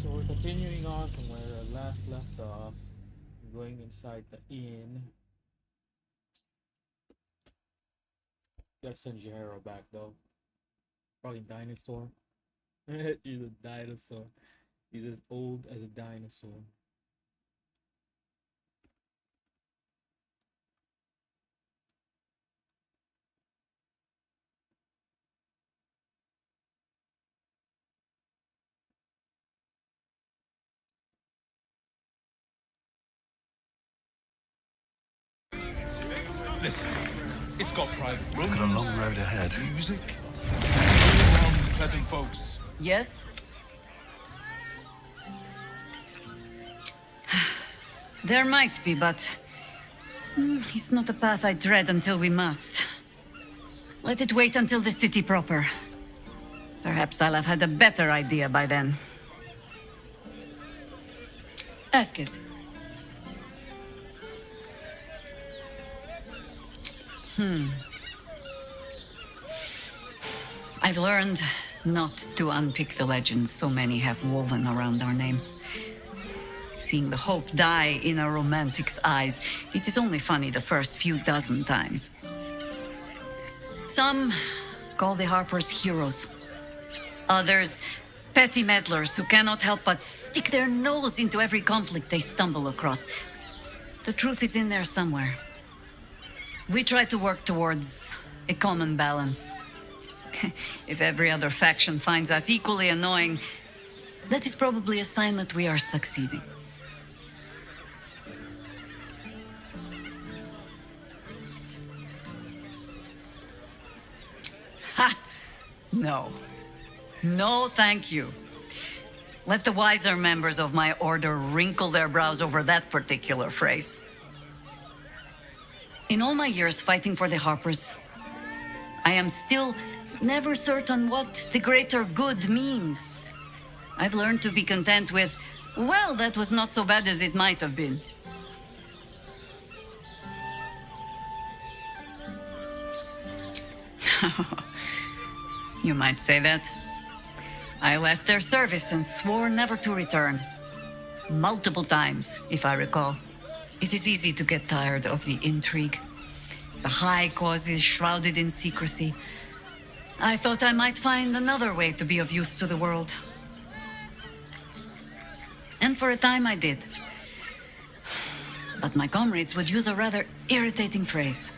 So we're continuing on from where I last left off. Going inside the inn. Gotta send Jero back though. Probably dinosaur. He's a dinosaur. He's as old as a dinosaur. Listen, it's got private rooms. Got a long road ahead. Music. All around pleasant folks. Yes? There might be, but... it's not a path I tread until we must. Let it wait until the city proper. Perhaps I'll have had a better idea by then. Ask it. I've learned not to unpick the legends so many have woven around our name. Seeing the hope die in a romantic's eyes, it is only funny the first few dozen times. Some call the Harpers heroes. Others, petty meddlers who cannot help but stick their nose into every conflict they stumble across. The truth is in there somewhere. We try to work towards a common balance. If every other faction finds us equally annoying, that is probably a sign that we are succeeding. Ha! No. No, thank you. Let the wiser members of my order wrinkle their brows over that particular phrase. In all my years fighting for the Harpers, I am still never certain what the greater good means. I've learned to be content with, well, that was not so bad as it might have been. You might say that. I left their service and swore never to return. Multiple times, if I recall. It is easy to get tired of the intrigue. The high causes shrouded in secrecy. I thought I might find another way to be of use to the world. And for a time I did. But my comrades would use a rather irritating phrase.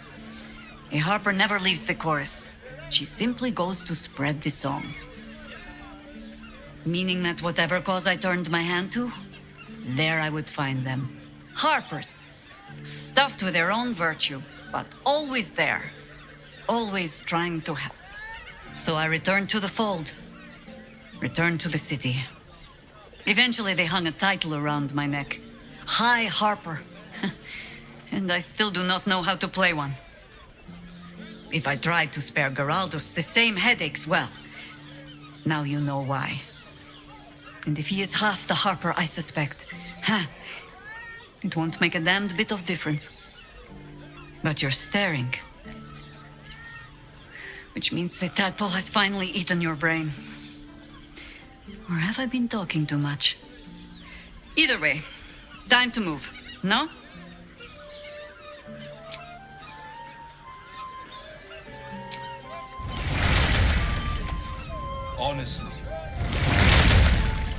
A harper never leaves the chorus. She simply goes to spread the song. Meaning that whatever cause I turned my hand to, there I would find them. Harpers, stuffed with their own virtue, but always there, always trying to help. So I returned to the fold, returned to the city. Eventually they hung a title around my neck, High Harper, and I still do not know how to play one. If I tried to spare Geraldus the same headaches, well, now you know why. And if he is half the Harper I suspect, it won't make a damned bit of difference. But you're staring. Which means the tadpole has finally eaten your brain. Or have I been talking too much? Either way, time to move, no? Honestly.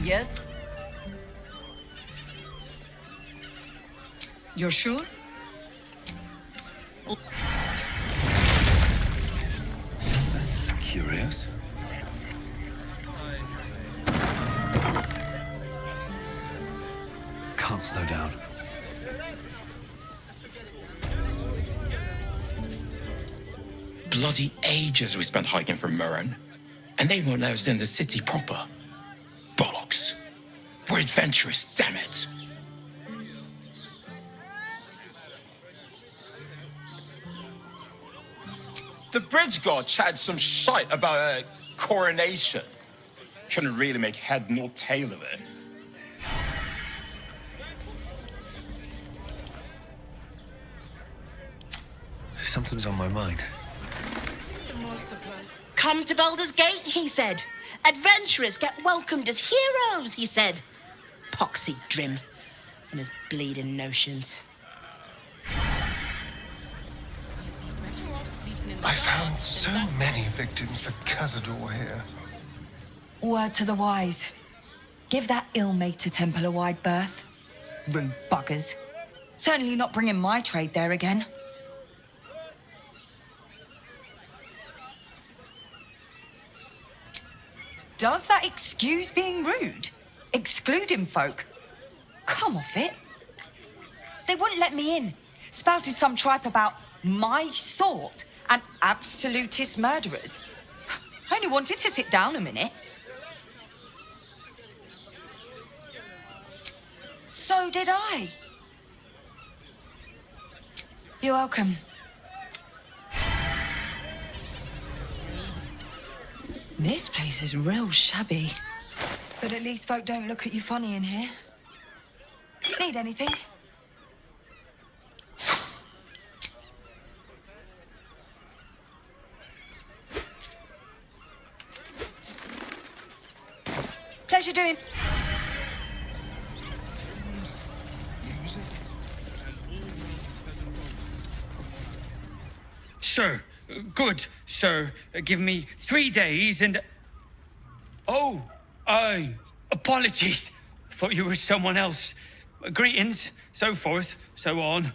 Yes? You're sure? That's curious. Can't slow down. Bloody ages we spent hiking from Murren. And they won't let us in the city proper. Bollocks. We're adventurous, damn it. The bridge god chatted some shite about a coronation. Couldn't really make head nor tail of it. Something's on my mind. Come to Baldur's Gate, he said. Adventurers get welcomed as heroes, he said. poxy Drim and his bleeding notions. I found so many victims for Cazador here. Word to the wise. Give that ill-mate to Temple a wide berth. Rude buggers. Certainly not bringing my trade there again. Does that excuse being rude? Excluding folk? Come off it. They wouldn't let me in. Spouted some tripe about my sort and absolutist murderers. I only wanted to sit down a minute. So did I. You're welcome. This place is real shabby. But at least folk don't look at you funny in here. Need anything? Pleasure doing. Sir, good, sir. Give me 3 days and... Oh, apologies. Thought you were someone else. Greetings, so forth, so on.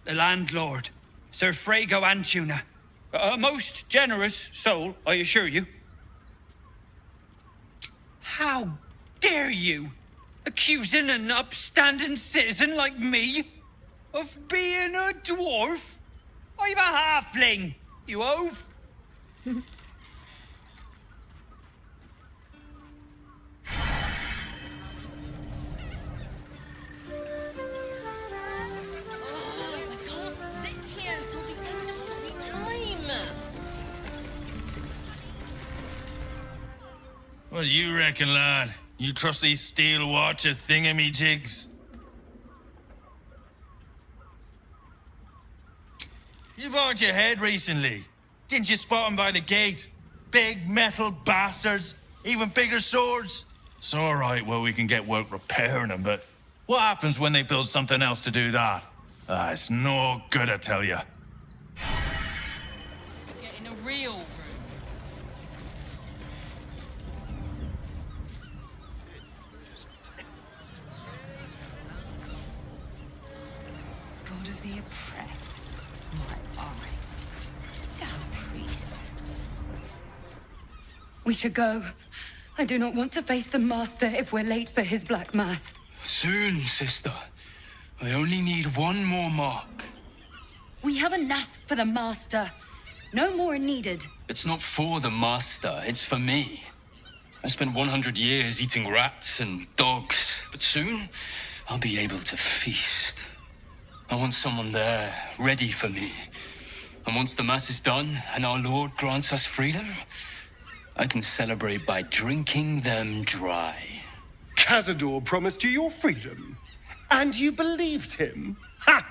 The landlord, Sir Frago Antuna. A most generous soul, I assure you. How dare you? Accusing an upstanding citizen like me of being a dwarf? I'm a halfling, you oaf. I can't sit here until the end of bloody time. What do you reckon, lad? You trust these steel watcher thingamajigs? You burned your head recently. Didn't you spot 'em by the gate? Big metal bastards, even bigger swords. It's all right, well, we can get work repairing them, but what happens when they build something else to do that? It's no good, I tell you. Get in a real room. God of the oppressed. My eye. Damn priest. We should go. I do not want to face the Master if we're late for his Black Mass. Soon, sister. I only need one more mark. We have enough for the Master. No more needed. It's not for the master, it's for me. I spent 100 years eating rats and dogs, but soon I'll be able to feast. I want someone there, ready for me. And once the mass is done and our Lord grants us freedom, I can celebrate by drinking them dry. Cazador promised you your freedom, and you believed him? Ha!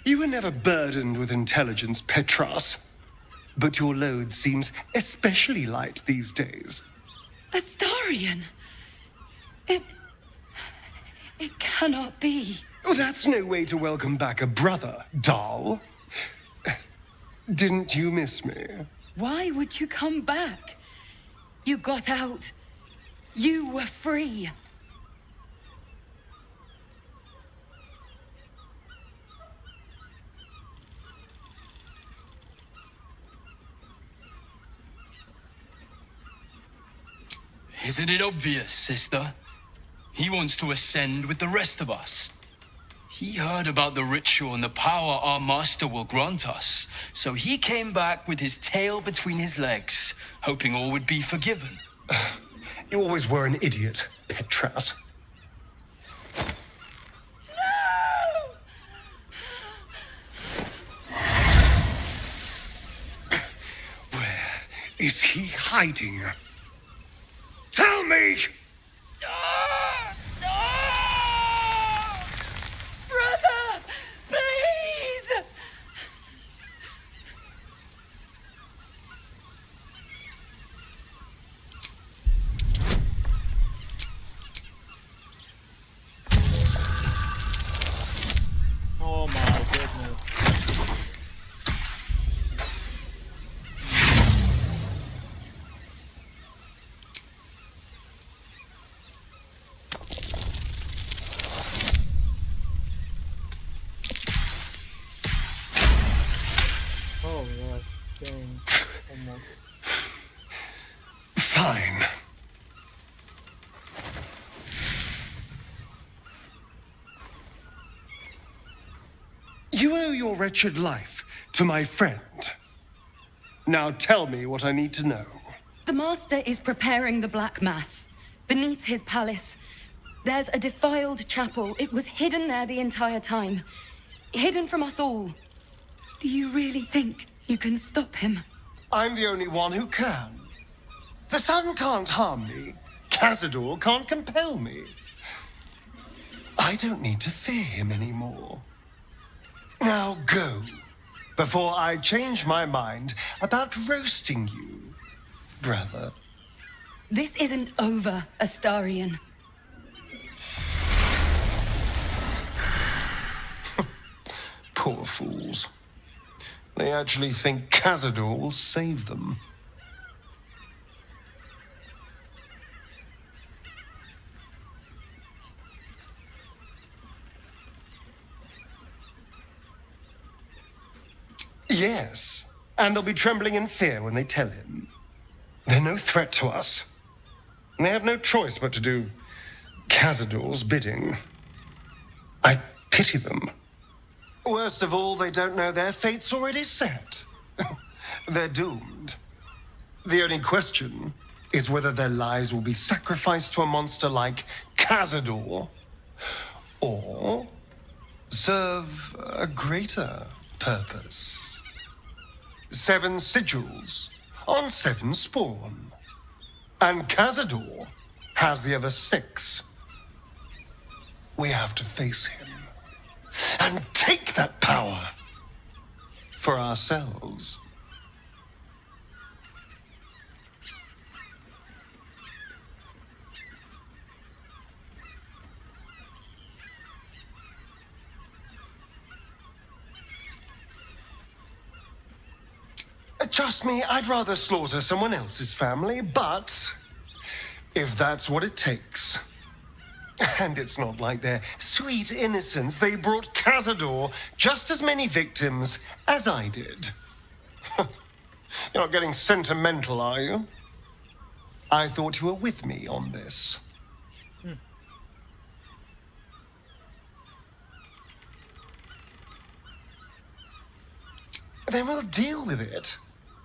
You were never burdened with intelligence, Petras. But your load seems especially light these days. Astarion! It cannot be. Oh, that's no way to welcome back a brother, doll. Didn't you miss me? Why would you come back? You got out. You were free. Isn't it obvious, sister? He wants to ascend with the rest of us. He heard about the ritual and the power our master will grant us, so he came back with his tail between his legs, hoping all would be forgiven. You always were an idiot, Petras. Where is he hiding? Tell me! Brother! Please! Dang. Almost. Fine. You owe your wretched life to my friend. Now tell me what I need to know. The Master is preparing the Black Mass. Beneath his palace, there's a defiled chapel. It was hidden there the entire time. Hidden from us all. Do you really think you can stop him? I'm the only one who can. The sun can't harm me. Cazador can't compel me. I don't need to fear him anymore. Now go, before I change my mind about roasting you, brother. This isn't over, Astarion. Poor fools. They actually think Cazador will save them. Yes, and they'll be trembling in fear when they tell him. They're no threat to us. And they have no choice but to do Cazador's bidding. I pity them. Worst of all, they don't know their fate's already set. They're doomed. The only question is whether their lives will be sacrificed to a monster like Cazador, or serve a greater purpose. 7 sigils on 7 spawn. And Cazador has the other 6. We have to face him and take that power for ourselves. Trust me, I'd rather slaughter someone else's family, but if that's what it takes. And it's not like their sweet innocence. They brought Cazador just as many victims as I did. You're not getting sentimental, are you? I thought you were with me on this. Then we'll deal with it.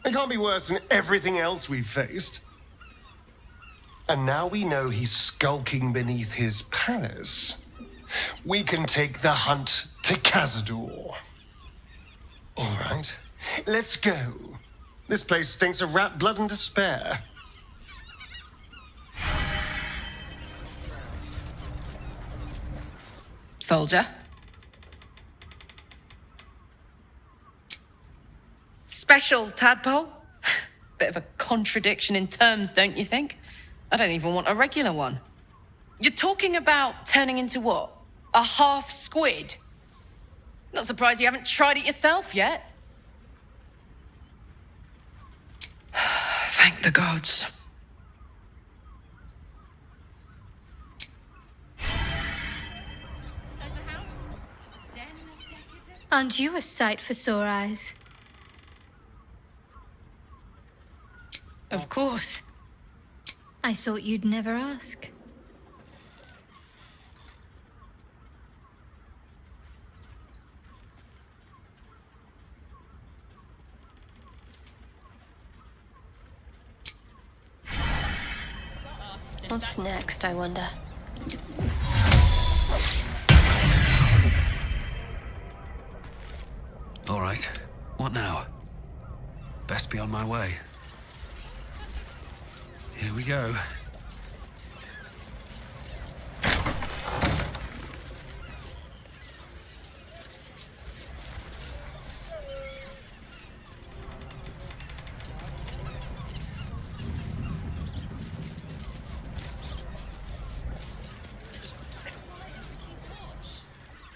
It can't be worse than everything else we've faced. And now we know he's skulking beneath his palace. We can take the hunt to Cazador. All right, let's go. This place stinks of rat blood and despair. Soldier. Special tadpole? Bit of a contradiction in terms, don't you think? I don't even want a regular one. You're talking about turning into what? A half squid? Not surprised you haven't tried it yourself yet. Thank the gods. Aren't you a sight for sore eyes? Of course. I thought you'd never ask. What's next, I wonder? All right. What now? Best be on my way. Here we go.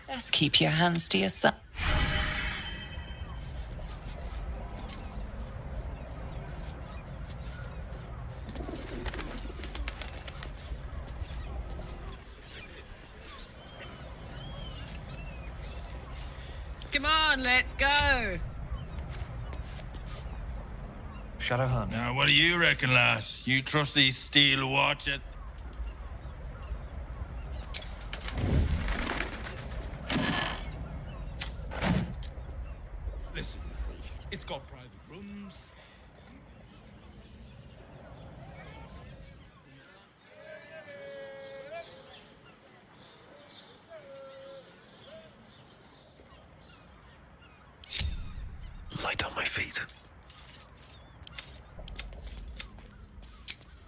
Best keep your hands to yourself. Come on, let's go. Shadowhand. Now, what do you reckon, lass? You trust these steel watches? Listen, it's got private rooms. Light on my feet.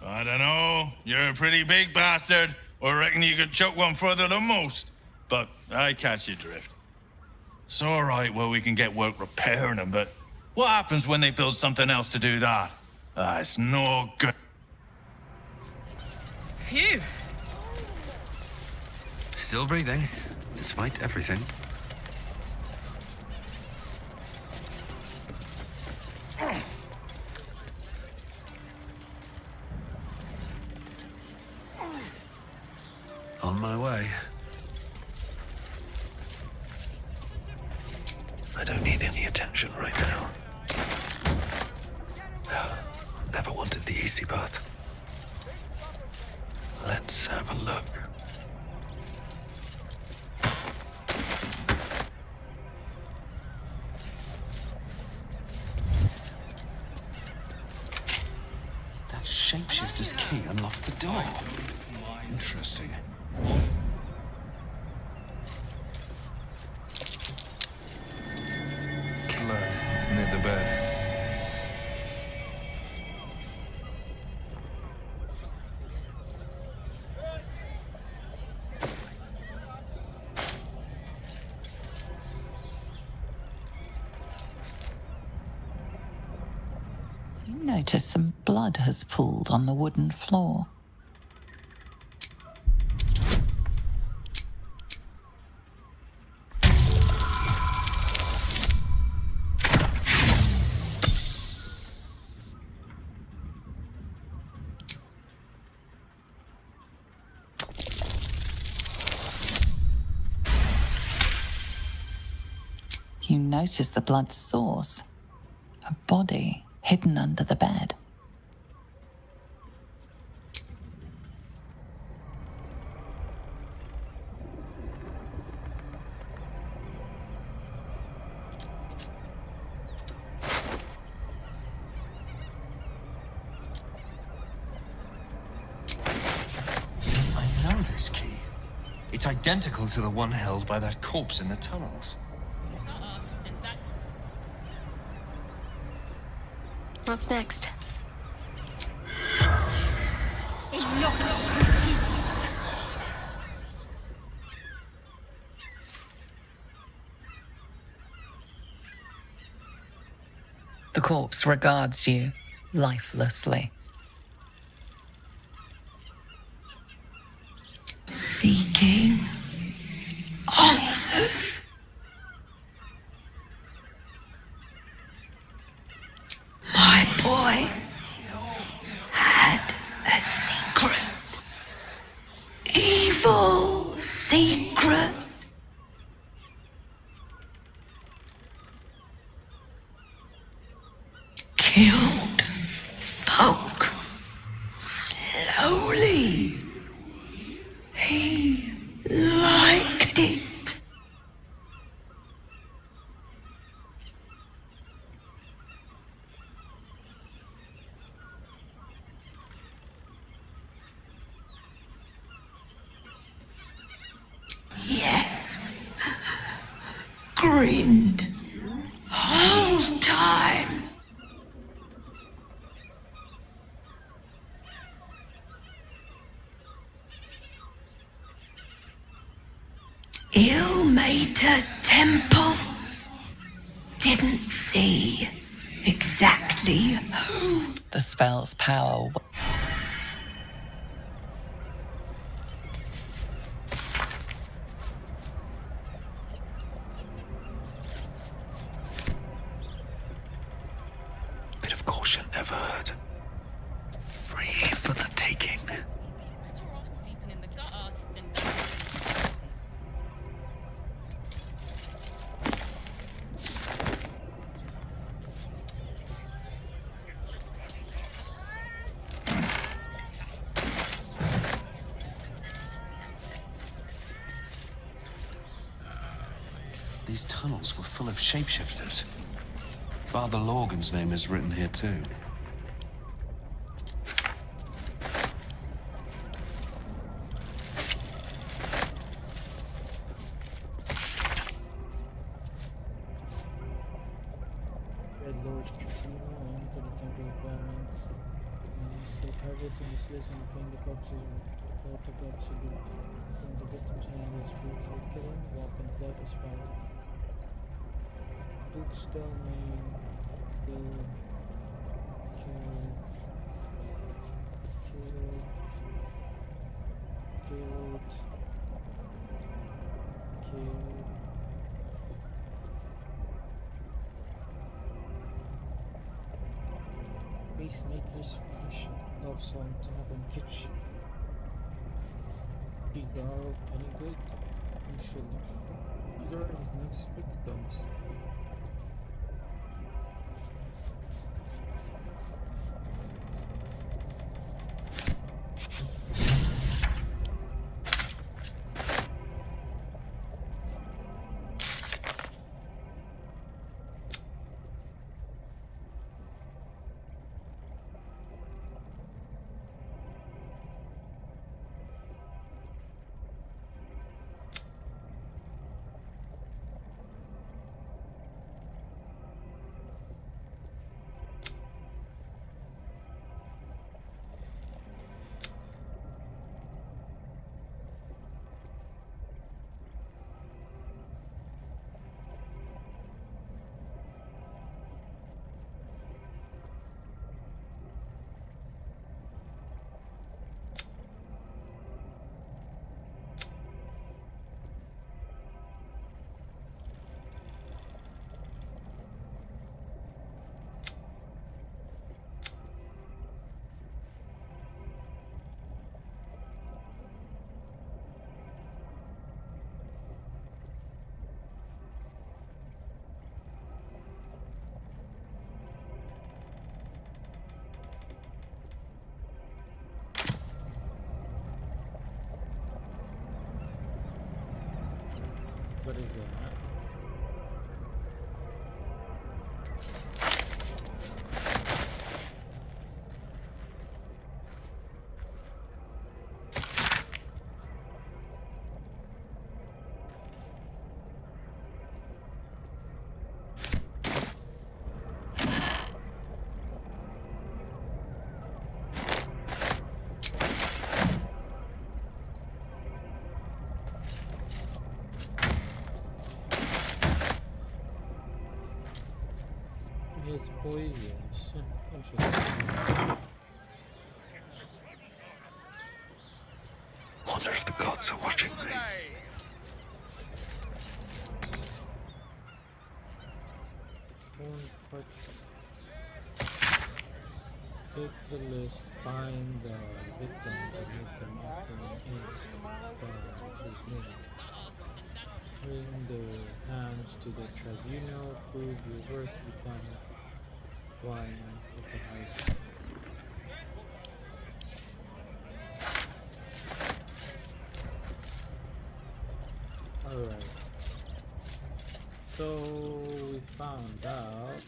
I don't know. You're a pretty big bastard. I reckon you could chuck one further than most. But I catch your drift. It's all right, well, we can get work repairing them, but what happens when they build something else to do that? It's no good. Phew. Still breathing, despite everything. On my way. I don't need any attention right now. Never wanted the easy path. Let's have a look. That shapeshifter's key unlocked the door. Interesting. Blood near the bed. You notice some blood has pooled on the wooden floor. You notice the blood's source. A body hidden under the bed. I know this key. It's identical to the one held by that corpse in the tunnels. What's next? The corpse regards you lifelessly. Seeking answers. My boy had a secret. Evil secret. Killed folk slowly. He liked it. Yes. Grinned. Whole time. Ill-mater temple. Didn't see exactly who. The spell's power. Bit of caution never hurt. Free for the taking. These tunnels were full of shapeshifters. Father Lorgan's name is written here too. Red Lord's Tribunal into the Temple of Balance. So targets in this list and find the corpses with the absolute. From the victim's hand is brutal killing, walking blood is spiral. Duke Stelmane will killed Peacemaker's passion love song to have him hitch. These are any good? These are his next victims. What is it? It's poisons. Wonder if the gods are watching me. Take the list, find the victims and make them offer in his name. Bring their hands to the tribunal, prove your worth, become one with the highest. Alright. So we found out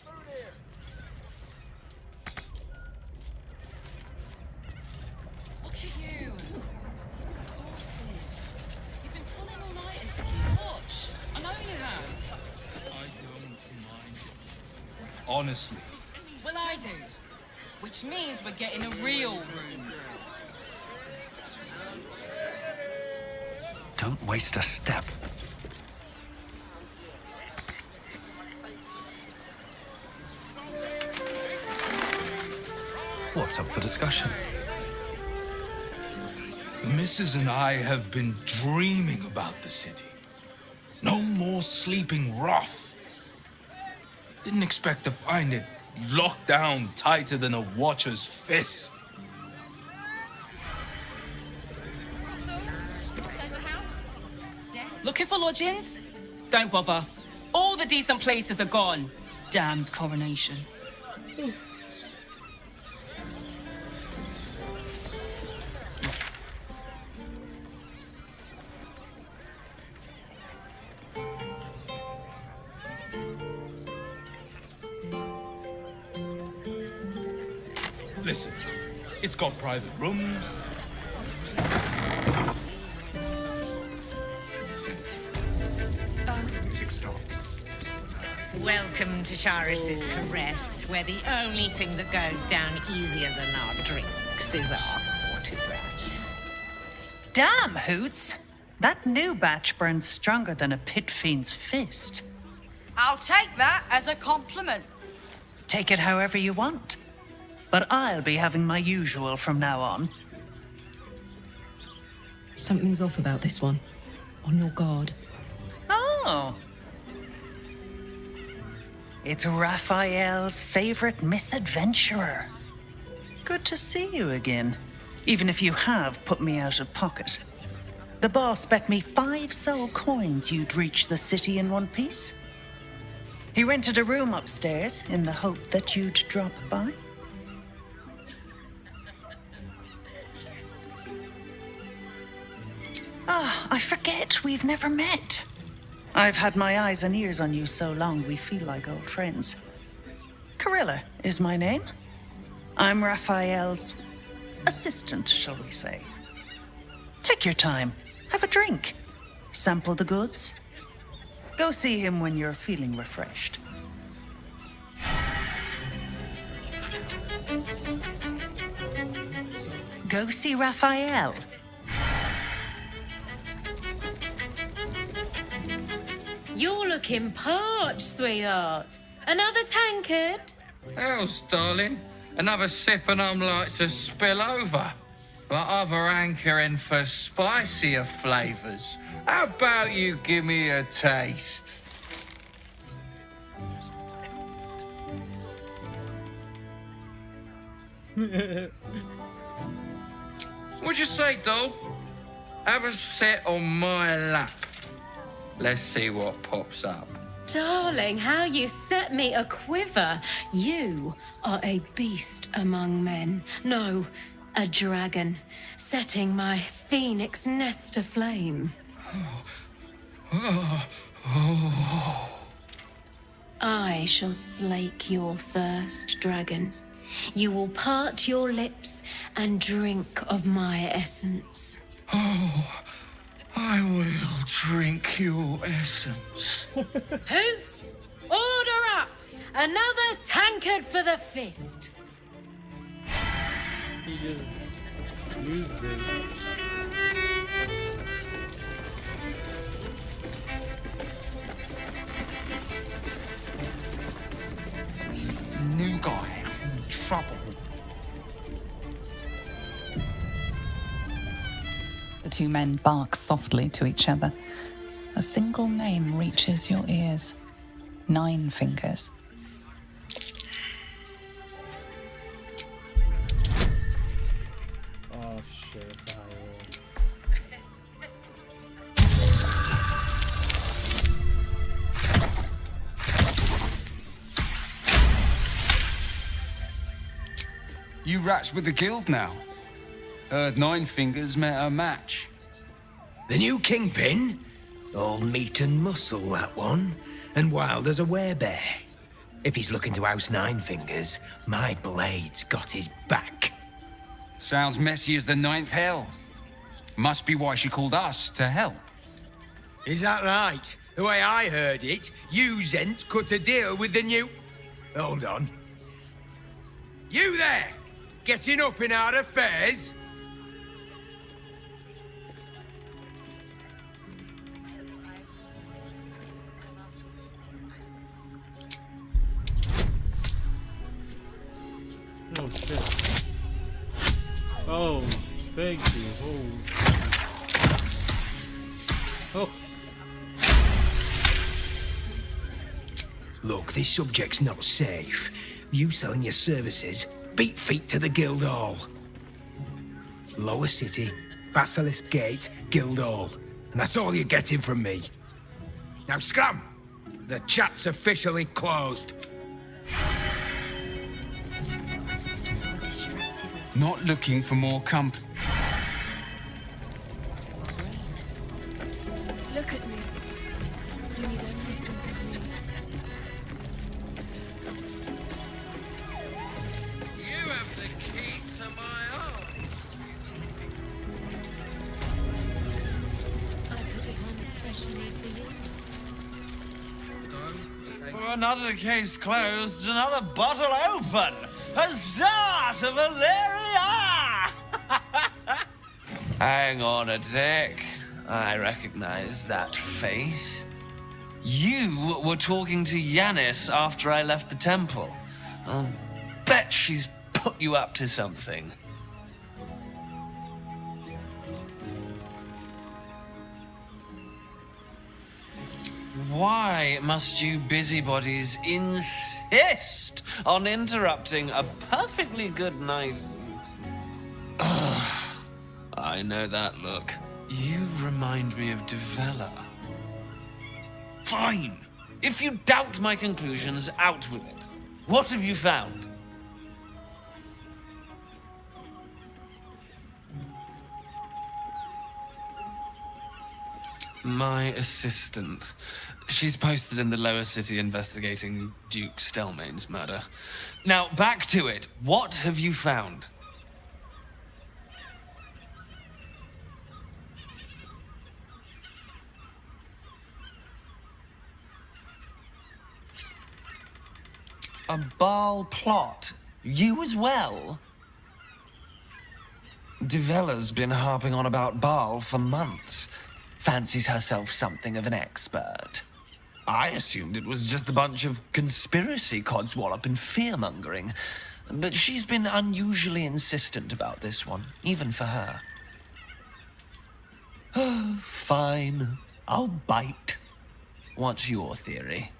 Look at you. Exhausted. You've been pulling all night to keep watch. I know you have. I don't mind. Honestly. Well, I do. Which means we're getting a real room. Don't waste a step. What's up for discussion? The missus and I have been dreaming about the city. No more sleeping rough. Didn't expect to find it locked down tighter than a watcher's fist. Looking for lodgings? Don't bother. All the decent places are gone. Damned coronation. Listen, it's got private rooms. The music stops. Welcome to Charis's Caress, where the only thing that goes down easier than our drinks is our autographs. Damn, Hoots! That new batch burns stronger than a pit fiend's fist. I'll take that as a compliment. Take it however you want. But I'll be having my usual from now on. Something's off about this one. On your guard. Oh. It's Raphael's favorite misadventurer. Good to see you again, even if you have put me out of pocket. The boss bet me 5 soul coins you'd reach the city in one piece. He rented a room upstairs in the hope that you'd drop by. I forget we've never met. I've had my eyes and ears on you so long we feel like old friends. Carilla is my name. I'm Raphael's assistant, shall we say. Take your time. Have a drink. Sample the goods. Go see him when you're feeling refreshed. Go see Raphael. You're looking parched, sweetheart. Another tankard? Hells, darling. Another sip and I'm like to spill over. But other hankering for spicier flavours. How about you give me a taste? What'd you say, doll? Have a sit on my lap. Let's see what pops up. Darling, how you set me a quiver. You are a beast among men. No, a dragon, setting my phoenix nest aflame. I shall slake your thirst, dragon. You will part your lips and drink of my essence. Oh, I will drink your essence. Hoots, order up! Another tankard for the fist. He just used it. This new guy in trouble. The two men bark softly to each other. A single name reaches your ears. 9 Fingers. Oh shit, it's a high roll. You rats with the guild now. Heard 9 Fingers met a match. The new kingpin? All meat and muscle, that one. And wild as a werebear. If he's looking to oust 9 Fingers, my blade's got his back. Sounds messy as the 9th hell. Must be why she called us to help. Is that right? The way I heard it, you Zent cut a deal with the new... Hold on. You there! Getting up in our affairs? Oh shit. Oh, thank you. Oh. Look, this subject's not safe. You selling your services, beat feet to the guild hall. Lower City, Basilisk Gate, guild hall. And that's all you're getting from me. Now scram! The chat's officially closed. Not looking for more company. Look at me. You need everything from me. You have the key another case closed, another bottle open. Huzzah to Valeria! Hang on a tick. I recognize that face. You were talking to Yanis after I left the temple. I'll bet she's put you up to something. Why must you busybodies insist on interrupting a perfectly good night? Ugh, I know that look. You remind me of Devella. Fine. If you doubt my conclusions, out with it. What have you found? My assistant. She's posted in the lower city investigating Duke Stelmane's murder. Now, back to it. What have you found? A Baal plot? You as well? Devella's been harping on about Baal for months. Fancies herself something of an expert. I assumed it was just a bunch of conspiracy codswallop and fear-mongering. But she's been unusually insistent about this one, even for her. Fine. I'll bite. What's your theory?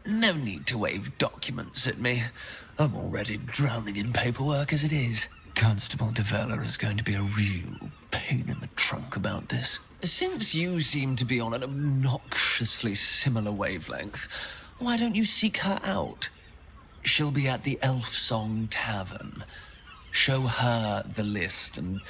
No need to wave documents at me. I'm already drowning in paperwork as it is. Constable Devella is going to be a real pain in the trunk about this. Since you seem to be on an obnoxiously similar wavelength, why don't you seek her out? She'll be at the Elf Song Tavern. Show her the list, and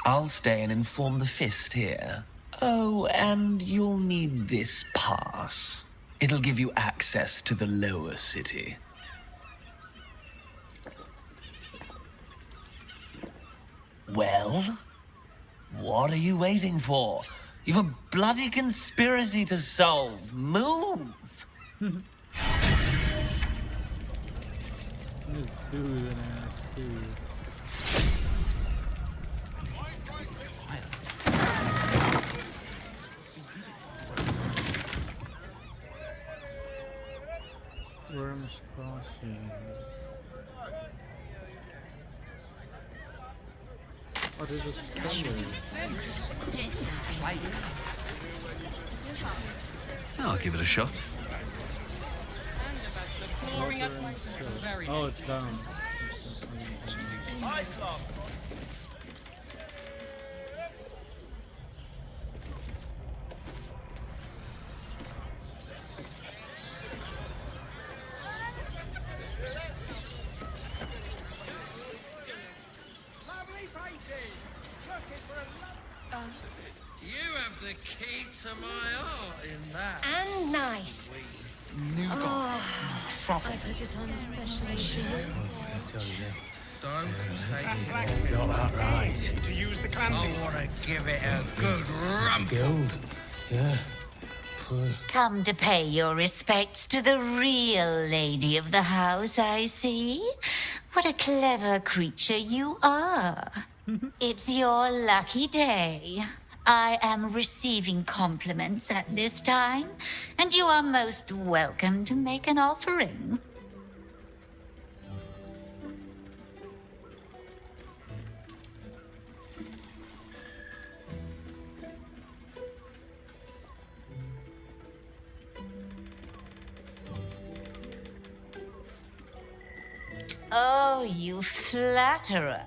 I'll stay and inform the Fist here. Oh, and you'll need this pass. It'll give you access to the lower city. Well, what are you waiting for? You've a bloody conspiracy to solve. Move! This dude an ass too. Worms Crossing. Oh, there's a I'll give it a shot. Oh, it's down. You have the key to my heart in that. And nice. Nougat. Trouble. I put it on a special issue. Don't take it. Got that right. To use the clan. I want to give it a good rump. Guild. Yeah. Come to pay your respects to the real lady of the house, I see. What a clever creature you are. It's your lucky day. I am receiving compliments at this time, and you are most welcome to make an offering. Oh, you flatterer.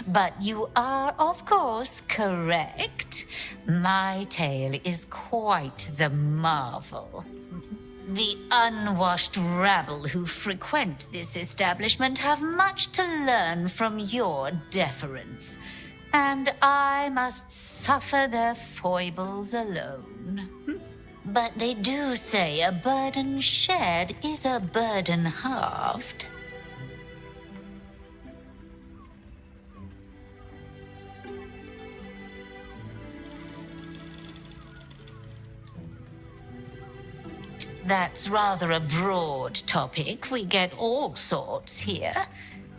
But you are, of course, correct. My tale is quite the marvel. The unwashed rabble who frequent this establishment have much to learn from your deference, and I must suffer their foibles alone. But they do say a burden shared is a burden halved. That's rather a broad topic. We get all sorts here.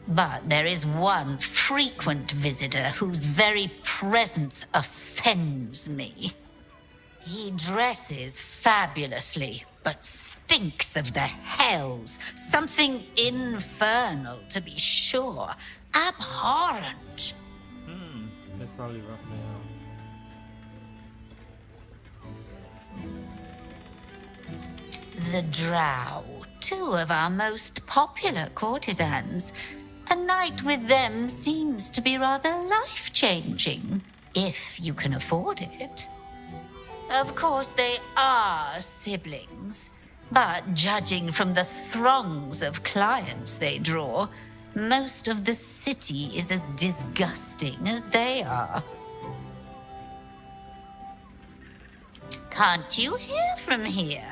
But there is one frequent visitor whose very presence offends me. He dresses fabulously, but stinks of the hells. Something infernal, to be sure. Abhorrent. That's probably rough now. The Drow, two of our most popular courtesans. A night with them seems to be rather life-changing, if you can afford it. Of course, they are siblings, but judging from the throngs of clients they draw, most of the city is as disgusting as they are. Can't you hear from here?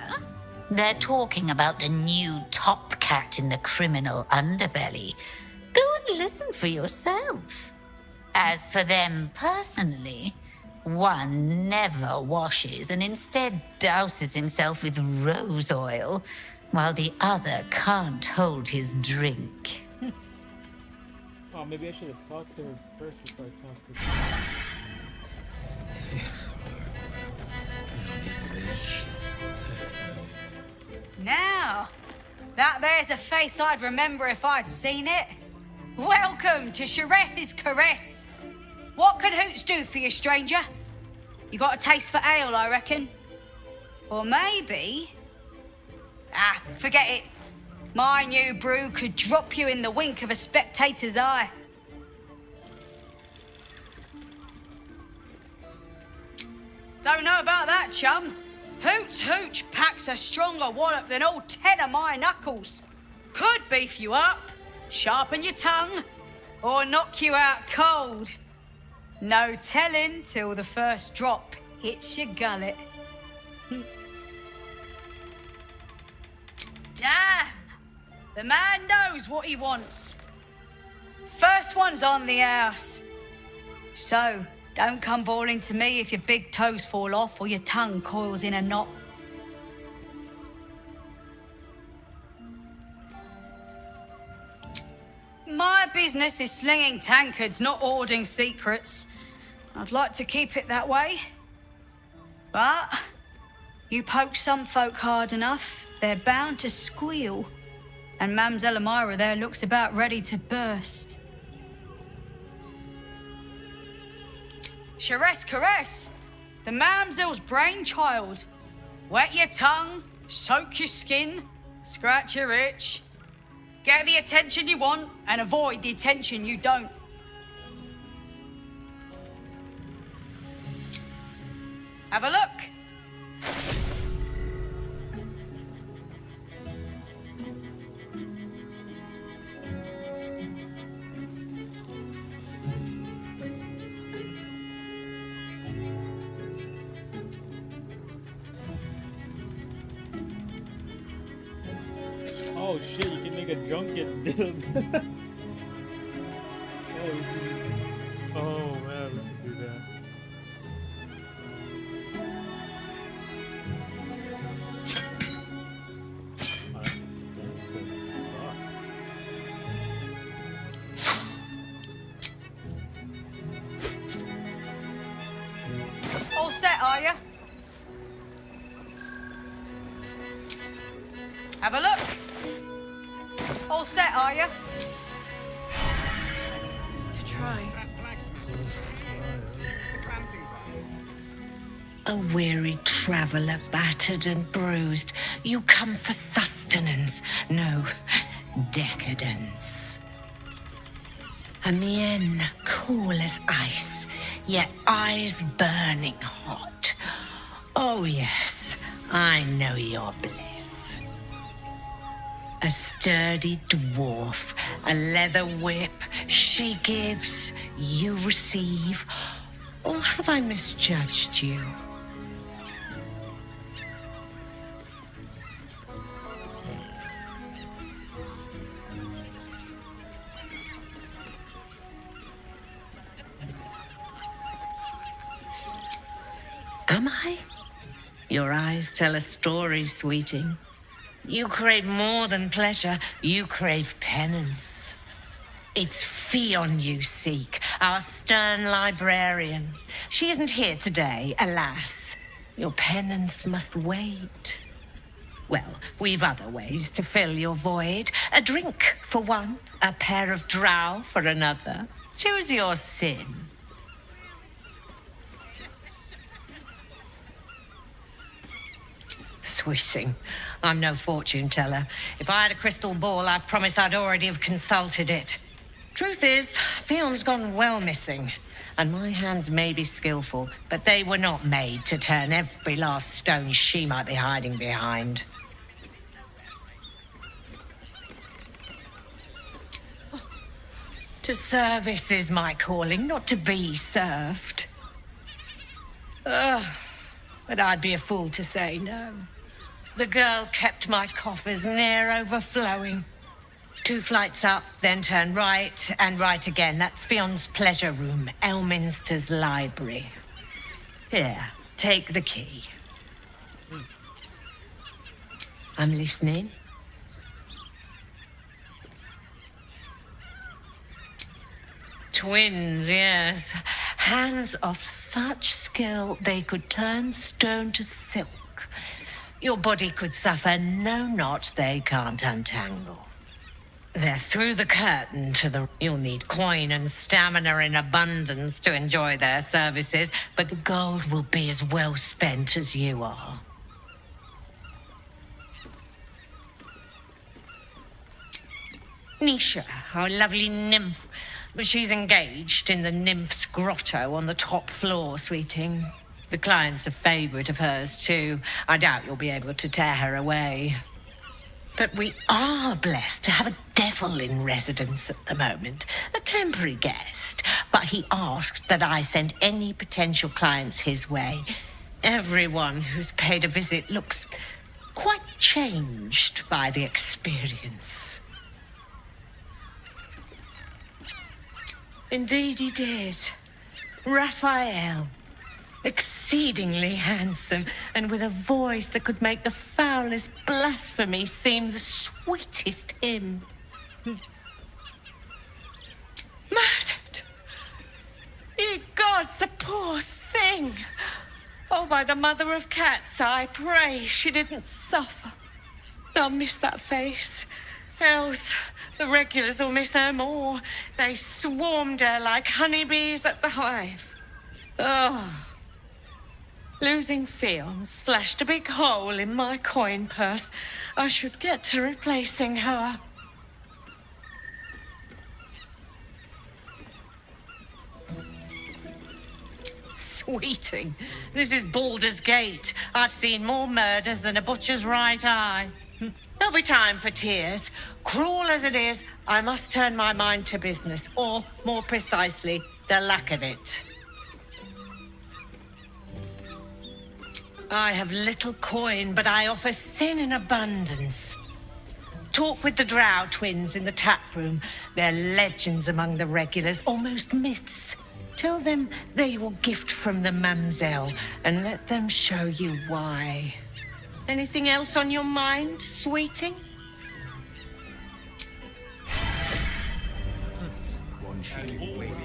They're talking about the new top cat in the criminal underbelly. Go and listen for yourself. As for them personally, one never washes and instead douses himself with rose oil, while the other can't hold his drink. Oh, maybe I should have talked to her first before I talked to her. Now, that there's a face I'd remember if I'd seen it. Welcome to Sheress's Caress. What can Hoots do for you, stranger? You got a taste for ale, I reckon? Or maybe... Ah, forget it. My new brew could drop you in the wink of a spectator's eye. Don't know about that, chum. Hoots Hooch packs a stronger wallop than all 10 of my knuckles. Could beef you up, sharpen your tongue, or knock you out cold. No telling till the first drop hits your gullet. Damn! The man knows what he wants. First one's on the house. So, don't come bawling to me if your big toes fall off or your tongue coils in a knot. My business is slinging tankards, not hoarding secrets. I'd like to keep it that way. But you poke some folk hard enough, they're bound to squeal. And Mamselle Elmira there looks about ready to burst. Sheress Caress, the Mamselle's brainchild. Wet your tongue, soak your skin, scratch your itch. Get the attention you want and avoid the attention you don't. Have a look. Oh shit, you can make a junket build. Oh man, we should do that. Oh, that's expensive. Fuck. All set, are you? Have a look. All set, are you? To try. A weary traveller, battered and bruised, you come for sustenance, no, decadence. A mien cool as ice, yet eyes burning hot. Oh yes, I know your bliss. A sturdy dwarf, a leather whip, she gives, you receive. Or have I misjudged you? Am I? Your eyes tell a story, sweeting. You crave more than pleasure. You crave penance. It's Fionn you seek, our stern librarian. She isn't here today, alas. Your penance must wait. Well, we've other ways to fill your void. A drink for one, a pair of drow for another. Choose your sin. Swishing. I'm no fortune teller. If I had a crystal ball, I promise I'd already have consulted it. Truth is, Fionn's gone well missing. And my hands may be skillful, but they were not made to turn every last stone she might be hiding behind. To service is my calling, not to be served. But I'd be a fool to say no. The girl kept my coffers near overflowing. 2 flights up, then turn right, and right again. That's Fionn's pleasure room, Elminster's library. Here, take the key. I'm listening. Twins, yes. Hands of such skill they could turn stone to silk. Your body could suffer no knot they can't untangle. They're through the curtain to the... You'll need coin and stamina in abundance to enjoy their services, but the gold will be as well spent as you are. Nisha, our lovely nymph. She's engaged in the nymph's grotto on the top floor, sweeting. The client's a favorite of hers, too. I doubt you'll be able to tear her away. But we are blessed to have a devil in residence at the moment. A temporary guest. But he asked that I send any potential clients his way. Everyone who's paid a visit looks quite changed by the experience. Indeed he did. Raphael. Exceedingly handsome, and with a voice that could make the foulest blasphemy seem the sweetest hymn. Murdered! Ye gods, the poor thing! Oh, by the mother of cats, I pray she didn't suffer. I'll miss that face. Else, the regulars will miss her more. They swarmed her like honeybees at the hive. Oh. Losing Fionn slashed a big hole in my coin purse. I should get to replacing her. Sweeting, this is Baldur's Gate. I've seen more murders than a butcher's right eye. There'll be time for tears. Cruel as it is, I must turn my mind to business, or, more precisely, the lack of it. I have little coin, but I offer sin in abundance. Talk with the Drow twins in the tap room. They're legends among the regulars, almost myths. Tell them they're your gift from the Mamselle, and let them show you why. Anything else on your mind, sweeting? One chicken wing.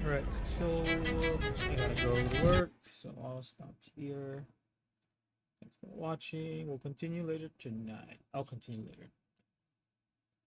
Right, so I gotta go to work, so I'll stop here. Thanks for watching. We'll continue later tonight. I'll continue later.